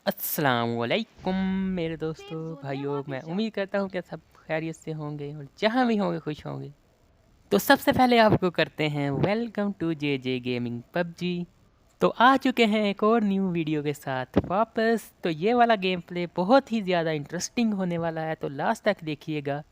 अस्सलाम वालेकुम मेरे दोस्तों भाइयों, मैं उम्मीद करता हूँ कि सब खैरियत से होंगे और जहाँ भी होंगे खुश होंगे। तो सबसे पहले आपको करते हैं welcome to J J gaming PUBG. तो आ चुके हैं एक और न्यू वीडियो के साथ वापस। तो ये वाला गेम प्ले बहुत ही ज़्यादा इंटरेस्टिंग होने वाला है, तो लास्ट तक देखिएगा।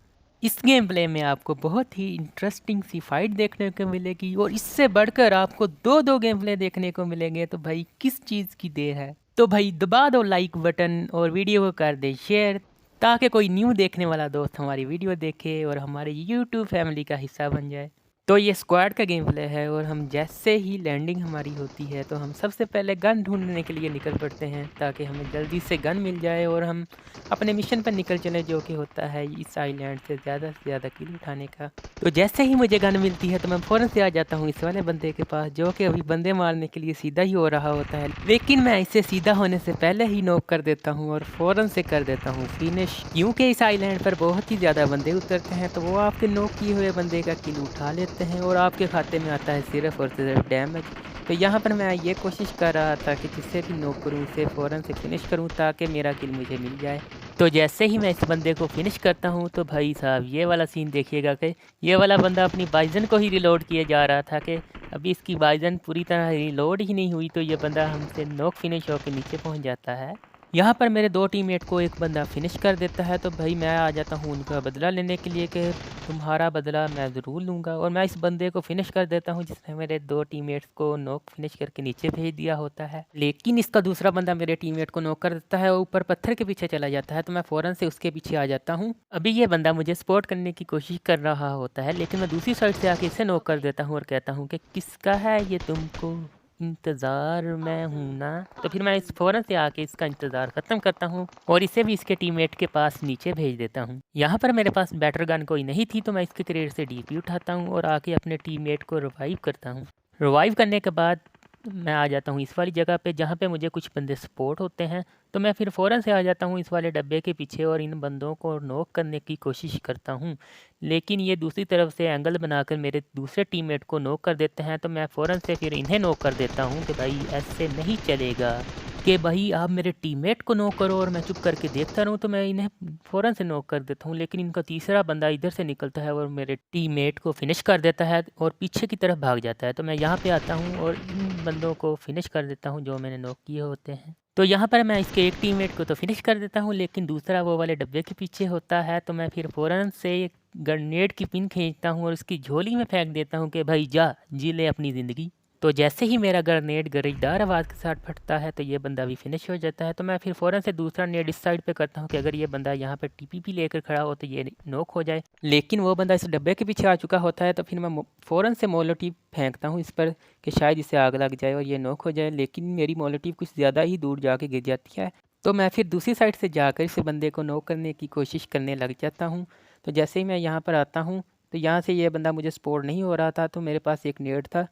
इस गेम प्ले में आपको बहुत ही इंटरेस्टिंग सी फाइट देखने को मिलेगी और इससे बढ़कर आपको दो दो गेम प्ले देखने को मिलेंगे। तो भाई किस चीज़ की देर है? तो भाई दबा दो लाइक बटन और वीडियो को कर दे शेयर, ताकि कोई न्यू देखने वाला दोस्त हमारी वीडियो देखे और हमारे यूट्यूब फैमिली का हिस्सा बन जाए। तो ये स्क्वाड का गेम प्ले है और हम जैसे ही लैंडिंग हमारी होती है तो हम सबसे पहले गन ढूंढने के लिए निकल पड़ते हैं, ताकि हमें जल्दी से गन मिल जाए और हम अपने मिशन पर निकल चले, जो कि होता है इस आइलैंड से ज़्यादा किल उठाने का। तो जैसे ही मुझे गन मिलती है तो मैं फ़ौरन से आ जाता हूँ इस वाले बंदे के पास, जो कि अभी बंदे मारने के लिए सीधा ही हो रहा होता है, लेकिन मैं इसे सीधा होने से पहले ही नॉक कर देता हूँ और फ़ौरन से कर देता हूँ फिनिश। क्योंकि इस आइलैंड पर बहुत ही ज़्यादा बंदे उतरते हैं, तो वो आपके नॉक किए हुए बंदे का किल उठा लेते हैं और आपके खाते में आता है सिर्फ और सिर्फ डैमेज। तो यहाँ पर मैं ये कोशिश कर रहा था कि जिससे भी नॉक करूँ उसे फ़ौरन से फिनिश करूँ, ताकि मेरा किल मुझे मिल जाए। तो जैसे ही मैं इस बंदे को फिनिश करता हूँ तो भाई साहब ये वाला सीन देखिएगा कि ये वाला बंदा अपनी बाइजन को ही रिलोड किए जा रहा था कि अभी इसकी बाइजन पूरी तरह रिलोड ही नहीं हुई, तो ये बंदा हमसे नॉक फिनिश होकर नीचे पहुँच जाता है। यहाँ पर मेरे दो टीममेट को एक बंदा फिनिश कर देता है, तो भाई मैं आ जाता हूँ उनका बदला लेने के लिए कि तुम्हारा बदला मैं ज़रूर लूँगा, और मैं इस बंदे को फिनिश कर देता हूँ जिसने मेरे दो टीममेट्स को नॉक फिनिश करके नीचे भेज दिया होता है। लेकिन इसका दूसरा बंदा मेरे टीममेट को नॉक कर देता है और ऊपर पत्थर के पीछे चला जाता है, तो मैं फ़ौरन से उसके पीछे आ जाता हूँ। अभी ये बंदा मुझे सपोर्ट करने की कोशिश कर रहा होता है, लेकिन मैं दूसरी साइड से आके इसे नॉक कर देता हूँ और कहता हूँ कि किसका है ये तुमको इंतज़ार में हूँ ना। तो फिर मैं इस फ़ौरन से आके इसका इंतज़ार ख़त्म करता हूँ और इसे भी इसके टीममेट के पास नीचे भेज देता हूँ। यहाँ पर मेरे पास बैटर गन कोई नहीं थी, तो मैं इसके क्रेट से डीपी उठाता हूँ और आके अपने टीममेट को रिवाइव करता हूँ। रिवाइव करने के बाद मैं आ जाता हूँ इस वाली जगह पे जहाँ पे मुझे कुछ बंदे सपोर्ट होते हैं, तो मैं फिर फ़ौरन से आ जाता हूँ इस वाले डब्बे के पीछे और इन बंदों को नॉक करने की कोशिश करता हूँ। लेकिन ये दूसरी तरफ से एंगल बनाकर मेरे दूसरे टीममेट को नॉक कर देते हैं, तो मैं फ़ौरन से फिर इन्हें नॉक कर देता हूँ कि भाई ऐसे नहीं चलेगा कि भाई आप मेरे टीममेट को नॉक करो और मैं चुप करके देखता रहूँ। तो मैं इन्हें फ़ौरन से नॉक कर देता हूँ, लेकिन इनका तीसरा बंदा इधर से निकलता है और मेरे टीममेट को फिनिश कर देता है और पीछे की तरफ भाग जाता है। तो मैं यहाँ पे आता हूँ और इन बंदों को फिनिश कर देता हूँ जो मैंने नॉक किए होते हैं। तो यहाँ पर मैं इसके एक टीममेट को तो फिनिश कर देता हूँ, लेकिन दूसरा वो वाले डब्बे के पीछे होता है, तो मैं फिर फ़ौरन से एक ग्रेनेड की पिन खींचता हूँ और उसकी झोली में फेंक देता हूँ कि भाई जा जी ले अपनी ज़िंदगी। तो जैसे ही मेरा ग्रेनेड गरजदार आवाज़ के साथ फटता है तो ये बंदा भी फिनिश हो जाता है। तो मैं फिर फ़ौरन से दूसरा नेड इस साइड पे करता हूँ कि अगर ये बंदा यहाँ पे टीपीपी लेकर खड़ा हो तो ये नॉक हो जाए, लेकिन वो बंदा इस डब्बे के पीछे आ चुका होता है। तो फिर मैं फ़ौरन से मोलोटिव फेंकता हूँ इस पर कि शायद इसे आग लग जाए और ये नॉक हो जाए, लेकिन मेरी मोलोटिव कुछ ज़्यादा ही दूर जाके गिर जाती है। तो मैं फिर दूसरी साइड से जाकर इस बंदे को नॉक करने की कोशिश करने लग जाता हूँ। तो जैसे ही मैं यहाँ पर आता हूँ तो यहाँ से ये बंदा मुझे सपोर्ट नहीं हो रहा था, तो मेरे पास एक नेट था,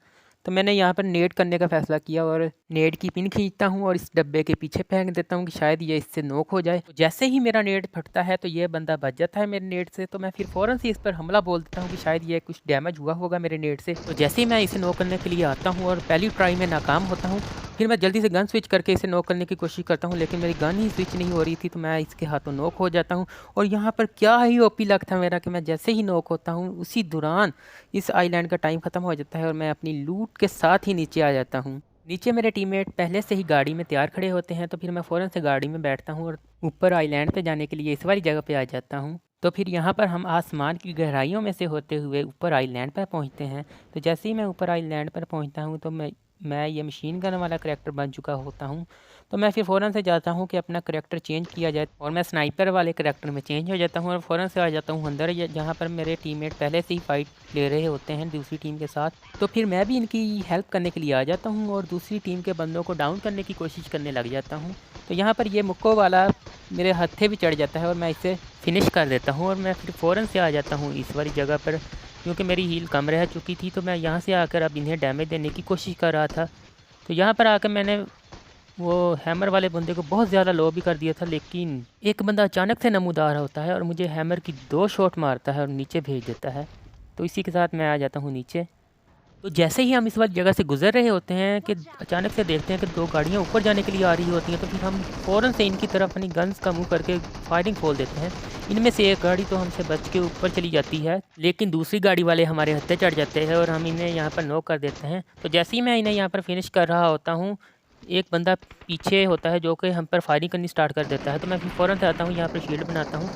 तो मैंने यहाँ पर नेट करने का फ़ैसला किया और नेट की पिन खींचता हूँ और इस डब्बे के पीछे फेंक देता हूँ कि शायद ये इससे नॉक हो जाए। तो जैसे ही मेरा नेट फटता है तो ये बंदा बच जाता है मेरे नेट से, तो मैं फिर फ़ौरन से इस पर हमला बोल देता हूँ कि शायद ये कुछ डैमेज हुआ होगा मेरे नेट से। तो जैसे ही मैं इसे नॉक करने के लिए आता हूँ और पहली ट्राई में नाकाम होता हूँ, फिर मैं जल्दी से गन स्विच करके इसे नॉक करने की कोशिश करता हूँ, लेकिन मेरी गन ही स्विच नहीं हो रही थी, तो मैं इसके हाथों नॉक हो जाता हूँ। और यहाँ पर क्या ही ओपी लक था मेरा कि मैं जैसे ही नॉक होता हूँ उसी दौरान इस आइलैंड का टाइम ख़त्म हो जाता है और मैं अपनी लूट के साथ ही नीचे आ जाता हूँ। नीचे मेरे टीममेट पहले से ही गाड़ी में तैयार खड़े होते हैं, तो फिर मैं फ़ौरन से गाड़ी में बैठता हूँ और ऊपर आइलैंड पे जाने के लिए इस वाली जगह पे आ जाता हूँ। तो फिर यहाँ पर हम आसमान की गहराइयों में से होते हुए ऊपर आइलैंड पर पहुँचते हैं। तो जैसे ही मैं ऊपर आइलैंड पर पहुँचता हूँ तो मैं ये मशीन गन वाला करैक्टर बन चुका होता हूँ। तो मैं फिर फ़ौरन से जाता हूँ कि अपना करैक्टर चेंज किया जाए और मैं स्नाइपर वाले करैक्टर में चेंज हो जाता हूँ और फ़ौरन से आ जाता हूँ अंदर, जहाँ पर मेरे टीममेट पहले से ही फाइट ले रहे होते हैं दूसरी टीम के साथ। तो फिर मैं भी इनकी हेल्प करने के लिए आ जाता हूँ और दूसरी टीम के बंदों को डाउन करने की कोशिश करने लग जाता हूँ। तो यहाँ पर ये मुक्को वाला मेरे हत्थे भी चढ़ जाता है और मैं इसे फिनिश कर देता हूँ और मैं फिर फ़ौरन से आ जाता हूँ इस वाली जगह पर, क्योंकि मेरी हील कम रह चुकी थी। तो मैं यहाँ से आकर अब इन्हें डैमेज देने की कोशिश कर रहा था। तो यहाँ पर आकर मैंने वो हैमर वाले बंदे को बहुत ज़्यादा लो भी कर दिया था, लेकिन एक बंदा अचानक से नमूदार होता है और मुझे हैमर की 2 शॉट मारता है और नीचे भेज देता है। तो इसी के साथ मैं आ जाता हूँ नीचे। तो जैसे ही हम इस वाली जगह से गुजर रहे होते हैं कि अचानक से देखते हैं कि 2 गाड़ियाँ ऊपर जाने के लिए आ रही होती हैं, तो फिर हम फ़ौरन से इनकी तरफ अपनी गन्स का मुँह करके फायरिंग खोल देते हैं। इनमें से एक गाड़ी तो हमसे बच के ऊपर चली जाती है, लेकिन दूसरी गाड़ी वाले हमारे हत्थे चढ़ जाते हैं और हम इन्हें यहाँ पर नॉक कर देते हैं। तो जैसे ही मैं इन्हें यहाँ पर फिनिश कर रहा होता हूँ, एक बंदा पीछे होता है जो कि हम पर फायरिंग करनी स्टार्ट कर देता है। तो मैं फिर फ़ौरन से आता हूँ, यहाँ पर शील्ड बनाता हूँ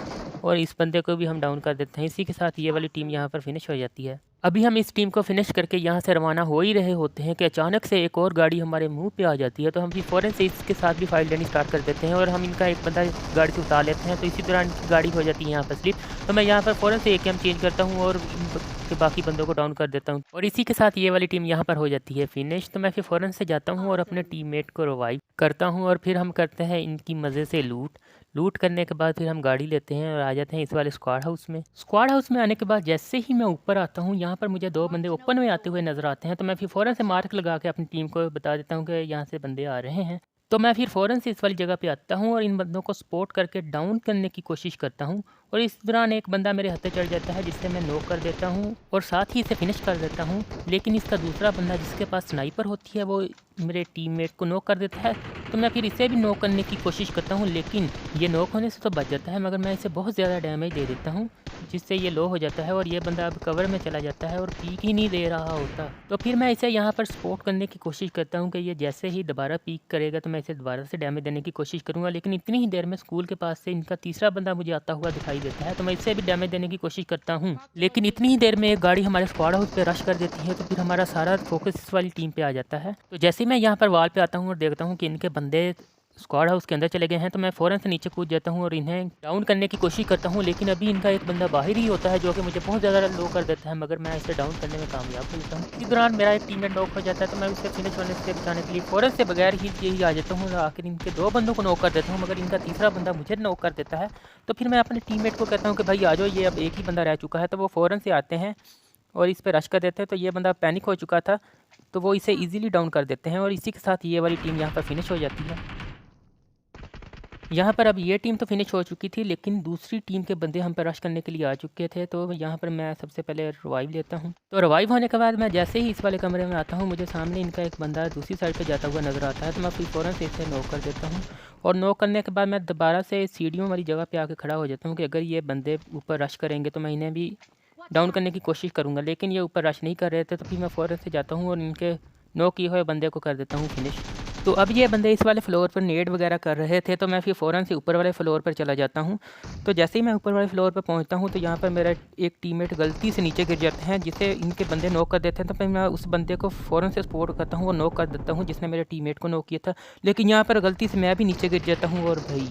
और इस बंदे को भी हम डाउन कर देते हैं। इसी के साथ ये वाली टीम यहाँ पर फिनिश हो जाती है। अभी हम इस टीम को फिनिश करके यहाँ से रवाना हो ही रहे होते हैं कि अचानक से एक और गाड़ी हमारे मुंह पे आ जाती है। तो हम भी फ़ौरन से इसके साथ भी फाइट लेनी स्टार्ट कर देते हैं और हम इनका एक बंदा गाड़ी से उतार लेते हैं। तो इसी दौरान इनकी गाड़ी हो जाती है यहाँ पर स्लिप। तो मैं यहाँ पर फ़ौरन से AKM चेंज करता हूँ और के बाकी बंदों को डाउन कर देता हूँ और इसी के साथ ये वाली टीम यहाँ पर हो जाती है फिनिश। तो मैं फिर फ़ौरन से जाता हूँ और अपने टीममेट को रिवाइव करता हूँ और फिर हम करते हैं इनकी मज़े से लूट करने के बाद फिर हम गाड़ी लेते हैं और आ जाते हैं इस वाले स्क्वाड हाउस में। स्क्वाड हाउस में आने के बाद जैसे ही मैं ऊपर आता हूँ, यहाँ पर मुझे 2 बंदे ओपन में आते हुए नज़र आते हैं। तो मैं फिर फ़ौरन से मार्क लगा के अपनी टीम को बता देता हूँ कि यहाँ से बंदे आ रहे हैं। तो मैं फिर फ़ौरन से इस वाली जगह पे आता हूँ और इन बंदों को सपोर्ट करके डाउन करने की कोशिश करता हूँ और इस दौरान एक बंदा मेरे हत्थे चढ़ जाता है, जिससे मैं नॉक कर देता हूँ और साथ ही इसे फिनिश कर देता हूँ। लेकिन इसका दूसरा बंदा जिसके पास स्नाइपर होती है, वो मेरे टीममेट को नॉक कर देता है। तो मैं फिर इसे भी नॉक करने की कोशिश करता हूँ, लेकिन ये नॉक होने से तो बच जाता है, मगर मैं इसे बहुत ज़्यादा डैमेज दे देता हूँ, जिससे ये लो हो जाता है और ये बंदा अब कवर में चला जाता है और पीक ही नहीं दे रहा होता। तो फिर मैं इसे यहाँ पर सपोर्ट करने की कोशिश करता हूँ कि ये जैसे ही दोबारा पीक करेगा तो मैं इसे दोबारा से डैमेज देने की कोशिश करूँगा। लेकिन इतनी ही देर में स्कूल के पास से इनका तीसरा बंदा मुझे आता हुआ दिखाई देता है, तो मैं इससे भी डैमेज देने की कोशिश करता हूँ। लेकिन इतनी ही देर में एक गाड़ी हमारे स्क्वाड हाउस पे रश कर देती है, तो फिर हमारा सारा फोकस इस वाली टीम पे आ जाता है। तो जैसे ही मैं यहाँ पर वॉल पे आता हूँ और देखता हूँ कि इनके बंदे स्क्वाड हाउस के अंदर चले गए हैं, तो मैं फ़ौरन से नीचे कूद जाता हूँ और इन्हें डाउन करने की कोशिश करता हूँ। लेकिन अभी इनका एक बंदा बाहर ही होता है जो कि मुझे बहुत ज़्यादा लो कर देता है, मगर मैं इसे डाउन करने में कामयाब हो जाता हूँ। इसी दौरान मेरा एक टीममेट नॉक हो जाता है, तो मैं उसे फिनिश होने से बचाने के लिए फ़ौरन से बगैर ही यही आ जाता हूँ और आखिर इनके 2 बंदों को नॉक कर देता हूँ, मगर इनका तीसरा बंदा मुझे नॉक कर देता है। तो फिर मैं अपने टीममेट को कहता हूँ कि भाई आ जाओ, ये अब एक ही बंदा रह चुका है। तो वो फ़ौरन से आते हैं और इस पर रश कर देते हैं। तो ये बंदा पैनिक हो चुका था, तो वो इसे ईज़िली डाउन कर देते हैं और इसी के साथ ये वाली टीम यहाँ पर फिनिश हो जाती है। यहाँ पर अब ये टीम तो फिनिश हो चुकी थी, लेकिन दूसरी टीम के बंदे हम पर रश करने के लिए आ चुके थे। तो यहाँ पर मैं सबसे पहले रिवाइव लेता हूँ। तो रिवाइव होने के बाद मैं जैसे ही इस वाले कमरे में आता हूँ, मुझे सामने इनका एक बंदा दूसरी साइड पे जाता हुआ नज़र आता है। तो मैं फिर फ़ौरन से इसे नॉक कर देता हूँ और नॉक करने के बाद मैं दोबारा से सीढ़ियों वाली जगह पर आकर खड़ा हो जाता हूँ कि अगर ये बंदे ऊपर रश करेंगे तो मैं इन्हें भी डाउन करने की कोशिश करूँगा। लेकिन ये ऊपर रश नहीं कर रहे थे, तो फिर मैं फ़ौरन से जाता हूँ और इनके नॉक किए हुए बंदे को कर देता हूँ फिनिश। तो अब ये बंदे इस वाले फ्लोर पर नेड वगैरह कर रहे थे, तो मैं फिर फ़ौरन से ऊपर वाले फ्लोर पर चला जाता हूँ। तो जैसे ही मैं ऊपर वाले फ्लोर पर पहुँचता हूँ, तो यहाँ पर मेरा एक टीममेट गलती से नीचे गिर जाते हैं, जिसे इनके बंदे नॉक कर देते हैं। तो फिर मैं उस बंदे को फ़ौरन से सपोर्ट करता हूँ और नॉक कर देता हूँ, जिसने मेरे टीममेट को नॉक किया था। लेकिन यहाँ पर गलती से मैं भी नीचे गिर जाता हूँ और भाई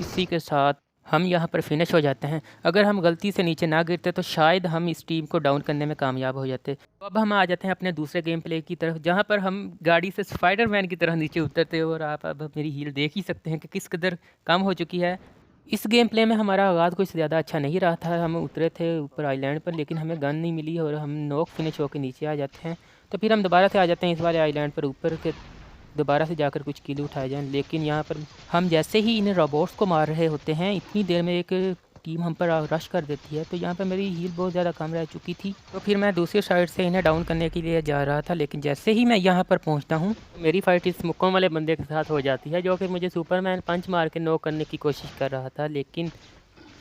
इसी के साथ हम यहाँ पर फिनिश हो जाते हैं। अगर हम गलती से नीचे ना गिरते तो शायद हम इस टीम को डाउन करने में कामयाब हो जाते। तो अब हम आ जाते हैं अपने दूसरे गेम प्ले की तरफ, जहाँ पर हम गाड़ी से स्पाइडरमैन की तरह नीचे उतरते हैं और आप अब मेरी हील देख ही सकते हैं कि किस कदर कम हो चुकी है। इस गेम प्ले में हमारा आगाज़ कुछ ज़्यादा अच्छा नहीं रहा था। हम उतरे थे ऊपर आइलैंड पर, लेकिन हमें गन नहीं मिली और हम नॉक फिनिश होकर नीचे आ जाते हैं। तो फिर हम दोबारा से आ जाते हैं इस वाले आइलैंड पर ऊपर के, दोबारा से जाकर कुछ किल उठाए जाएँ। लेकिन यहाँ पर हम जैसे ही इन रोबोट्स को मार रहे होते हैं, इतनी देर में एक टीम हम पर रश कर देती है। तो यहाँ पर मेरी हील बहुत ज़्यादा कम रह चुकी थी, तो फिर मैं दूसरी साइड से इन्हें डाउन करने के लिए जा रहा था। लेकिन जैसे ही मैं यहाँ पर पहुँचता हूँ, मेरी फाइट इस मुक्कों वाले बंदे के साथ हो जाती है, जो कि मुझे सुपरमैन पंच मार के नॉक करने की कोशिश कर रहा था। लेकिन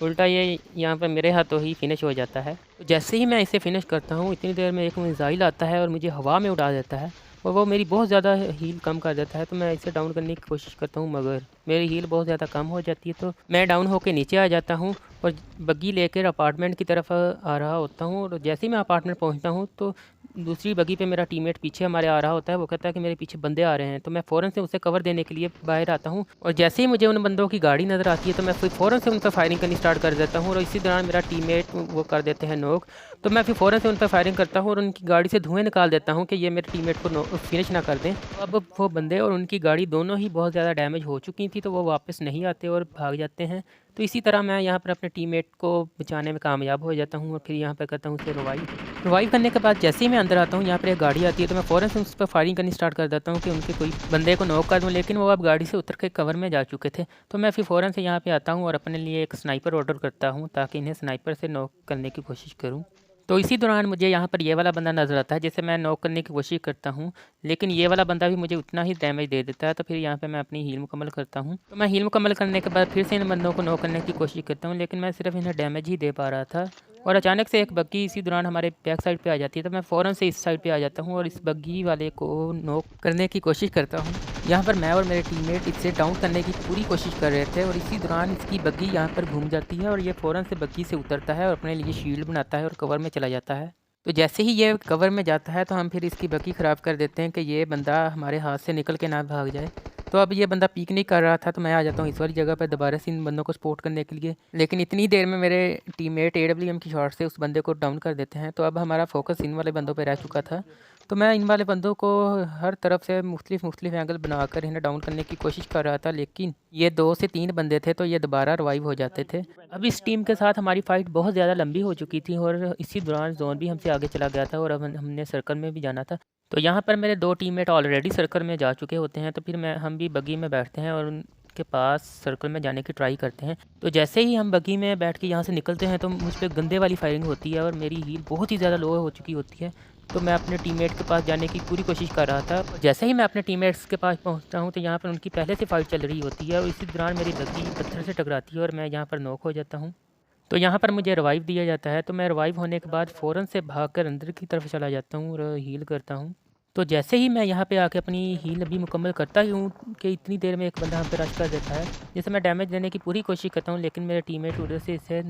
उल्टा ये यहाँ पर मेरे हाथों ही फिनिश हो जाता है। तो जैसे ही मैं इसे फिनिश करता हूँ, इतनी देर में एक मिसाइल आता है और मुझे हवा में उड़ा देता है और वो मेरी बहुत ज़्यादा हील कम कर देता है। तो मैं इसे डाउन करने की कोशिश करता हूँ, मगर मेरी हील बहुत ज़्यादा कम हो जाती है। तो मैं डाउन होकर नीचे आ जाता हूँ और बग्गी लेकर अपार्टमेंट की तरफ आ रहा होता हूँ। और जैसे ही मैं अपार्टमेंट पहुँचता हूँ, तो दूसरी बग्गी पे मेरा टीममेट पीछे हमारे आ रहा होता है। वो कहता है कि मेरे पीछे बंदे आ रहे हैं। तो मैं फ़ौरन से उसे कवर देने के लिए बाहर आता हूँ और जैसे ही मुझे उन बंदों की गाड़ी नज़र आती है, तो मैं फिर फ़ौरन से उन पर फायरिंग करनी स्टार्ट कर देता हूँ और इसी दौरान मेरा टीममेट वो कर देते हैं नॉक। तो मैं फिर फ़ौरन से उन पर फायरिंग करता हूँ और उनकी गाड़ी से धुएँ निकाल देता हूँ कि ये मेरे टीममेट को फिनिश ना कर दें। तो अब वो बंदे और उनकी गाड़ी दोनों ही बहुत ज़्यादा डैमेज हो चुकी थी, तो वो वापस नहीं आते और भाग जाते हैं। तो इसी तरह मैं यहाँ पर अपने टीममेट को बचाने में कामयाब हो जाता हूँ और फिर यहाँ पर करता हूँ उसे रिवाइव करने के बाद जैसे ही मैं अंदर आता हूँ, यहाँ पर एक गाड़ी आती है, तो मैं फ़ौरन से उस पर फायरिंग करनी स्टार्ट कर देता हूँ कि उनके कोई बंदे को नॉक कर दूँ। लेकिन वो अब गाड़ी से उतर के कवर में जा चुके थे। तो मैं फिर फ़ौरन से यहाँ पे आता हूँ और अपने लिए एक स्नाइपर ऑर्डर करता हूँ, ताकि इन्हें स्नाइपर से नॉक करने की कोशिश करूँ। तो इसी दौरान मुझे यहाँ पर ये वाला बंदा नज़र आता है जिसे मैं नॉक करने की कोशिश करता हूँ, लेकिन ये वाला बंदा भी मुझे उतना ही डैमेज दे देता है। तो फिर यहाँ पे मैं अपनी हील मुकम्मल करता हूँ। तो मैं हील मुकम्मल करने के बाद फिर से इन बंदों को नॉक करने की कोशिश करता हूँ, लेकिन मैं सिर्फ इन्हें डैमेज ही दे पा रहा था। और अचानक से एक बग्गी इसी दौरान हमारे बैक साइड पे आ जाती है, तो मैं फ़ौरन से इस साइड पे आ जाता हूँ और इस बग्गी वाले को नॉक करने की कोशिश करता हूँ। यहाँ पर मैं और मेरे टीममेट इससे डाउन करने की पूरी कोशिश कर रहे थे और इसी दौरान इसकी बग्गी यहाँ पर घूम जाती है और ये फ़ौरन से बग्गी से उतरता है और अपने लिए शील्ड बनाता है और कवर में चला जाता है। तो जैसे ही ये कवर में जाता है तो हम फिर इसकी बग्गी ख़राब कर देते हैं कि ये बंदा हमारे हाथ से निकल के ना भाग जाए। तो अब ये बंदा पीक नहीं कर रहा था, तो मैं आ जाता हूँ इस वाली जगह पर दोबारा से इन बंदों को सपोर्ट करने के लिए। लेकिन इतनी देर में मेरे टीममेट AWM की शॉट से उस बंदे को डाउन कर देते हैं। तो अब हमारा फोकस इन वाले बंदों पर रह चुका था। तो मैं इन वाले बंदों को हर तरफ से मुख्तलिफ एंगल बनाकर इन्हें डाउन करने की कोशिश कर रहा था, लेकिन ये 2 से 3 बंदे थे तो ये दोबारा रिवाइव हो जाते थे। अब इस टीम के साथ हमारी फ़ाइट बहुत ज़्यादा लंबी हो चुकी थी और इसी दौरान जोन भी हमसे आगे चला गया था और अब हमने सर्कल में भी जाना था। तो यहाँ पर मेरे 2 टीममेट ऑलरेडी सर्कल में जा चुके होते हैं, तो फिर हम भी बग्गी में बैठते हैं और उनके पास सर्कल में जाने की ट्राई करते हैं। तो जैसे ही हम बग्गी में बैठ के यहाँ से निकलते हैं तो मुझ पे गंदे वाली फायरिंग होती है और मेरी हील बहुत ही ज़्यादा लो हो चुकी होती है। तो मैं अपने टीममेट के पास जाने की पूरी कोशिश कर रहा था। जैसे ही मैं अपने टीममेट्स के पास पहुँचता हूँ तो यहाँ पर उनकी पहले से फाइट चल रही होती है और इसी दौरान मेरी बग्गी पत्थर से टकराती है और मैं यहाँ पर नॉक हो जाता हूँ। तो यहाँ पर मुझे रिवाइव दिया जाता है, तो मैं रिवाइव होने के बाद फ़ौरन से भागकर अंदर की तरफ चला जाता हूँ और हील करता हूँ। तो जैसे ही मैं यहाँ पे आके अपनी हील अभी मुकम्मल करता ही हूँ कि इतनी देर में एक बंदा हम पे रश कर देता है, जिसे मैं डैमेज देने की पूरी कोशिश करता हूँ, लेकिन मेरे टीममेट उधर से इसे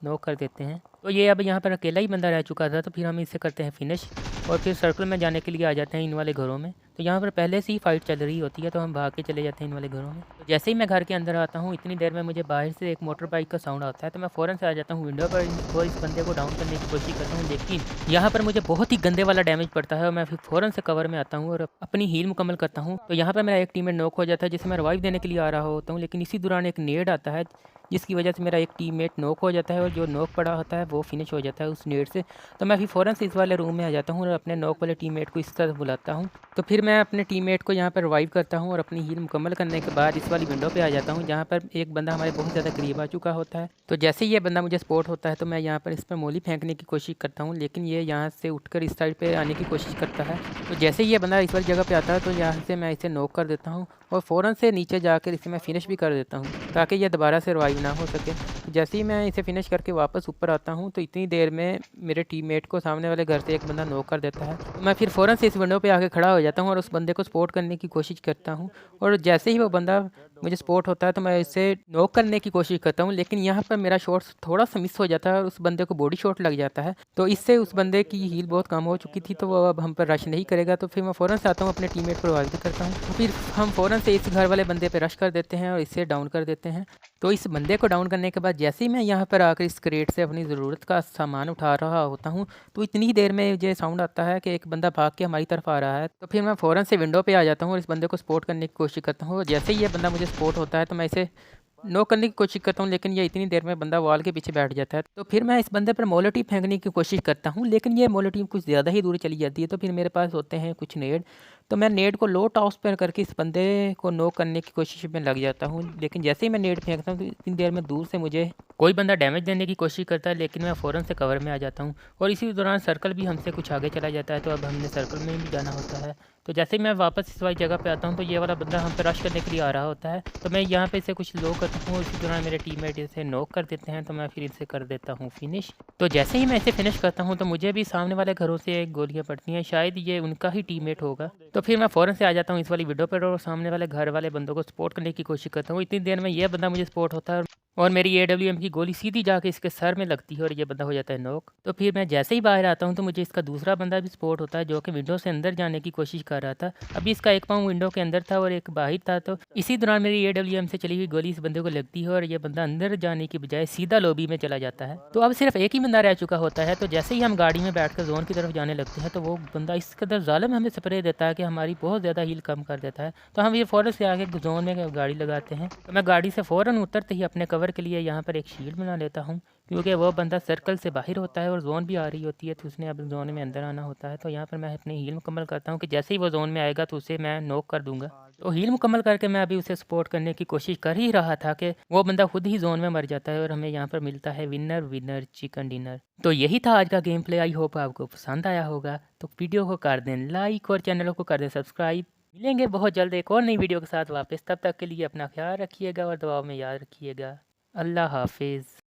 नॉक कर देते हैं। तो ये अब यहाँ पर अकेला ही बंदा रह चुका था, तो फिर हम इसे करते हैं फिनिश और फिर सर्कल में जाने के लिए आ जाते हैं इन वाले घरों में। तो यहाँ पर पहले से ही फाइट चल रही होती है, तो हम भाग के चले जाते हैं इन वाले घरों में। तो जैसे ही मैं घर के अंदर आता हूँ इतनी देर में मुझे बाहर से एक मोटर बाइक का साउंड आता है, तो मैं फ़ौरन से आ जाता हूँ विंडो पर और इस बंदे को डाउन करने की कोशिश करता हूँ, लेकिन यहाँ पर मुझे बहुत ही गंदे वाला डैमेज पड़ता है और मैं फिर फ़ौरन से कवर में आता हूँ और अपनी हील मुकम्मल करता हूँ। तो यहाँ पर मेरा एक टीममेट नॉक हो जाता है जिसे मैं रिवाइव देने के लिए आ रहा होता हूँ, लेकिन इसी दौरान एक नेड आता है जिसकी वजह से मेरा एक टीममेट नॉक हो जाता है और जो नॉक पड़ा होता है वो फिनिश हो जाता है उस नेड से। तो मैं फिर फ़ौरन से इस वाले रूम में आ जाता हूँ और अपने नॉक वाले टीममेट को इस तरफ बुलाता हूँ। तो फिर मैं अपने टीममेट को यहाँ पर रिवाइव करता हूँ और अपनी हील मुकम्मल करने के बाद इस वाली विंडो पे आ जाता हूँ जहाँ पर एक बंदा हमारे बहुत ज़्यादा करीब आ चुका होता है। तो जैसे ही ये बंदा मुझे स्पॉट होता है तो मैं यहाँ पर इस पर मोली फेंकने की कोशिश करता हूँ, लेकिन ये यहाँ से उठकर इस साइड पर आने की कोशिश करता है। तो जैसे ही ये बंदा इस वाली जगह पर आता है तो यहाँ से मैं इसे नॉक कर देता हूँ और फ़ौरन से नीचे जाकर इसे मैं फिनिश भी कर देता हूँ ताकि यह दोबारा से रिवाइव ना हो सके। जैसे ही मैं इसे फिनिश करके वापस ऊपर आता हूँ तो इतनी देर में मेरे टीममेट को सामने वाले घर से एक बंदा नॉक कर देता है। तो मैं फिर फ़ौरन से इस विंडो पे आके खड़ा हो जाता हूँ और उस बंदे को सपोर्ट करने की कोशिश करता हूँ और जैसे ही वो बंदा मुझे सपोर्ट होता है तो मैं इसे नॉक करने की कोशिश करता हूँ, लेकिन यहाँ पर मेरा शॉट थोड़ा सा मिस हो जाता है और उस बंदे को बॉडी शॉट लग जाता है। तो इससे उस बंदे की हील बहुत कम हो चुकी थी, तो वो अब हम पर रश नहीं करेगा। तो फिर मैं फ़ौरन से आता हूँ अपने टीममेट को रिवाइव करता हूँ। तो फिर हम फ़ौरन से इस घर वाले बंदे पर रश कर देते हैं और इसे डाउन कर देते हैं। तो इस बंदे को डाउन करने के बाद जैसे ही मैं यहाँ पर आकर इस क्रेट से अपनी ज़रूरत का सामान उठा रहा होता हूँ तो इतनी देर में मुझे साउंड आता है कि एक बंदा भाग के हमारी तरफ आ रहा है। तो फिर मैं फ़ौरन से विंडो पे आ जाता हूँ और इस बंदे को सपोर्ट करने की कोशिश करता हूँ और जैसे ही ये बंदा मुझे सपोर्ट होता है तो मैं इसे नॉक करने की कोशिश करता हूँ, लेकिन ये इतनी देर में बंदा वॉल के पीछे बैठ जाता है। तो फिर मैं इस बंदे पर मोलोटिव फेंकने की कोशिश करता हूँ, लेकिन ये मोलोटिव कुछ ज़्यादा ही दूर चली जाती है। तो फिर मेरे पास होते हैं कुछ नेड, तो मैं नेड को लो टॉस पर करके इस बंदे को नॉक करने की कोशिश में लग जाता हूँ। लेकिन जैसे ही मैं नेड फेंकता हूँ तो इतनी देर में दूर से मुझे कोई बंदा डैमेज देने की कोशिश करता है, लेकिन मैं फ़ौरन से कवर में आ जाता हूँ और इसी दौरान सर्कल भी हमसे कुछ आगे चला जाता है। तो अब हमने सर्कल में भी जाना होता है। तो जैसे ही मैं वापस इस वाली जगह पे आता हूँ तो ये वाला बंदा हम पे रश करने के लिए आ रहा होता है। तो मैं यहाँ पे इसे कुछ लो करता हूँ, इसी दौरान मेरे टीममेट इसे नॉक कर देते हैं, तो मैं फिर इसे कर देता हूँ फिनिश। तो जैसे ही मैं इसे फिनिश करता हूँ तो मुझे भी सामने वाले घरों से गोलियाँ पड़ती हैं, शायद ये उनका ही टीममेट होगा। तो फिर मैं फ़ौरन से आ जाता हूँ इस वाली विंडो पर और सामने वाले घर वाले बंदों को सपोर्ट करने की कोशिश करता हूँ। इतनी देर में ये बंदा मुझे सपोर्ट होता है और मेरी AWM की गोली सीधी जाके इसके सर में लगती है और ये बंदा हो जाता है नॉक। तो फिर मैं जैसे ही बाहर आता हूँ तो मुझे इसका दूसरा बंदा भी सपोर्ट होता है जो कि विंडो से अंदर जाने की कोशिश कर रहा था। अभी इसका एक पाँव विंडो के अंदर था और एक बाहर था। तो इसी दौरान मेरी AWM से चली हुई गोली इस बंदे को लगती है और ये बंदा अंदर जाने की बजाय सीधा लॉबी में चला जाता है। तो अब सिर्फ एक ही बंदा रह चुका होता है। तो जैसे ही हम गाड़ी में बैठकर जोन की तरफ जाने लगते हैं तो वो बंदा इस कदर ज़ालिम हमें स्प्रे देता है कि हमारी बहुत ज़्यादा हील कम कर देता है। तो हम ये फ़ौरन से आगे जोन में गाड़ी लगाते हैं। तो मैं गाड़ी से फ़ौरन उतरते ही अपने कवर के लिए यहाँ पर एक शील्ड बना लेता हूँ, क्योंकि वो बंदा सर्कल से बाहर होता है और जोन भी आ रही होती है, तो उसने अब जोन में अंदर आना होता है। तो यहाँ पर मैं अपनी हील मुकम्मल करता हूँ कि जैसे ही वो जोन में आएगा तो उसे मैं नॉक कर दूंगा। तो हील मुकम्मल करके मैं अभी उसे सपोर्ट करने की कोशिश कर ही रहा था कि वो बंदा खुद ही जोन में मर जाता है और हमें यहाँ पर मिलता है विनर विनर चिकन डिनर। तो यही था आज का गेम प्ले। आई होप आपको पसंद आया होगा। तो वीडियो को कर दें लाइक और चैनल को कर दें सब्सक्राइब। मिलेंगे बहुत जल्द एक और नई वीडियो के साथ वापस। तब तक के लिए अपना ख्याल रखिएगा और दुआ में याद रखिएगा। अल्लाह हाफिज़।